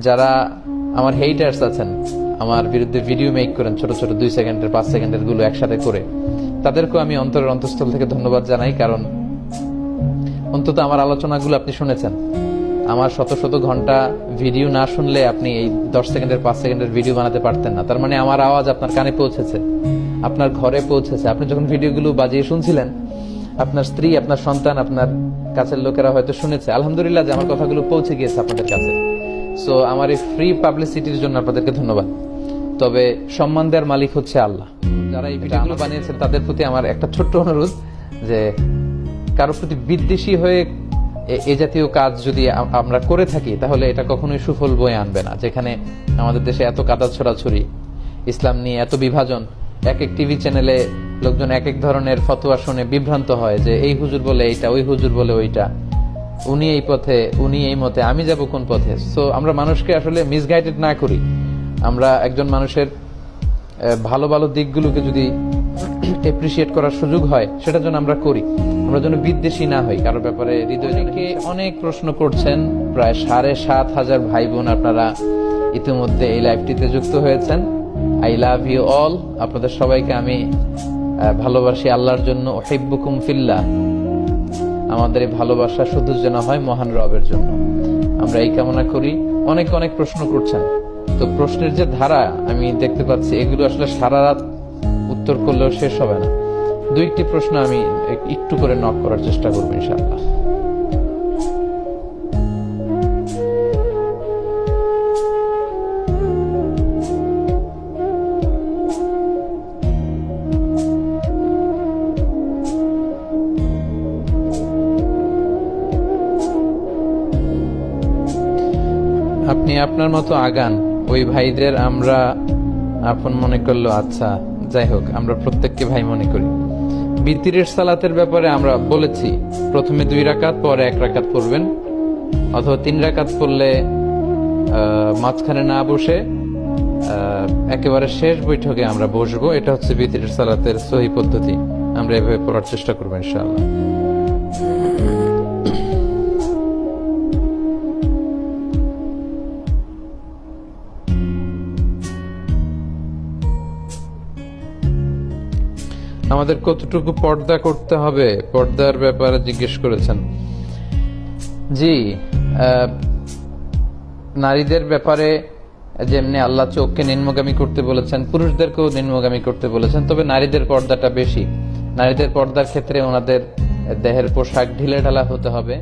যারা আমার হেইটার্স আছেন, আমার বিরুদ্ধে ভিডিও মেক করেন ছোট ছোট 2 সেকেন্ডের 5 সেকেন্ডের গুলো একসাথে করে, তাদেরকেও আমি অন্তরের অন্তঃস্থল থেকে ধন্যবাদ জানাই। কারণ অন্তত আমার আলোচনাগুলো আপনি শুনেছেন। আমার শত শত ঘন্টা ভিডিও না শুনলে আপনি এই 10 সেকেন্ডের 5 সেকেন্ডের ভিডিও বানাতে পারতেন না। তার মানে আমার আওয়াজ আপনার কানে পৌঁছেছে, আপনার ঘরে পৌঁছেছে। আপনি যখন ভিডিওগুলো বাজিয়ে শুনছিলেন, আপনার স্ত্রী, আপনার সন্তান, আপনার কাছের লোকেরা হয়তো শুনেছে। আলহামদুলিল্লাহ যে আমার কথাগুলো পৌঁছে গিয়েছে আপনাদের কাছে। সো আমার এই ফ্রি পাবলিসিটির জন্য আপনাদেরকে ধন্যবাদ। তবে সম্মান দেওয়ার মালিক হচ্ছে আল্লাহ। যারা এই ভিডিওগুলো বানিয়েছেন তাদের প্রতি আমার একটা ছোট্ট অনুরোধ, যে কারোর প্রতি বিদ্বেষী হয়ে এই জাতীয় কাজ যদি আমরা করে থাকি, তাহলে এটা কখনোই সুফল বয়ে আনবে না। যেখানে আমাদের দেশে এত কাদা ছড়াছড়ি, ইসলাম নিয়ে এত বিভাজন, এক এক টিভি চ্যানেলে লোকজন এক এক ধরনের ফতোয়া শুনে বিভ্রান্ত হয় যে এই হুজুর বলে এইটা, ওই হুজুর বলে ওইটা, উনি এই পথে, উনি এই মতে, আমি যাব কোন পথে। সো আমরা মানুষকে আসলে মিসগাইডেড না করি। আমরা একজন মানুষের ভালো ভালো দিকগুলোকে যদি এপ্রিসিয়েট করার সুযোগ হয়, সেটার জন্য আমরা করি। আমরা যেন বিদ্বেষী না হই কারোর ব্যাপারে। হৃদয়কে অনেক প্রশ্ন করছেন, প্রায় 7,500 ভাই বোন আপনারা ইতিমধ্যে এই লাইভটিতে যুক্ত হয়েছেন। I love you all. আপনাদের সবাইকে আমি ভালোবাসি আল্লাহর জন্য। উহিব্বুকুম ফিল্লাহ। আমাদের এই ভালোবাসা শুধু যেন হয় মহান রবের জন্য, আমরা এই কামনা করি। অনেক অনেক প্রশ্ন করছেন, তো প্রশ্নের যে ধারা আমি দেখতে পাচ্ছি, এগুলো আসলে সারা রাত উত্তর করলেও শেষ হবে না। 2টি প্রশ্ন আমি একটু করে নক করার চেষ্টা করবো ইনশাআল্লাহ। আপনি আপনার মতো আগান, ওই ভাইদের আমরা আপন মনে করলো। আচ্ছা, যাই হোক, আমরা প্রত্যেককে ভাই মনে করি। বিতিরের সালাতের ব্যাপারে আমরা বলেছি, প্রথমে 2 রাকাত, পরে 1 রাকাত পড়বেন, অথবা 3 রাকাত পড়লে মাঝখানে না বসে একেবারে শেষ বৈঠকে আমরা বসবো। এটা হচ্ছে বিতিরের সালাতের সহি পদ্ধতি। আমরা এভাবে পড়ার চেষ্টা করবো ইনশাআল্লাহ। আমাদের কতটুকু পর্দা করতে হবে, পর্দার ব্যাপারে জিজ্ঞেস করেছেন। জি, নারীদের ব্যাপারে যেমনি আল্লাহ চোখকে নিম্নগামী করতে বলেছেন, পুরুষদেরকেও নিম্নগামী করতে বলেছেন। তবে নারীদের পর্দাটা বেশি। নারীদের পর্দার ক্ষেত্রে ওনাদের দেহের পোশাক ঢিলেঢালা হতে হবে।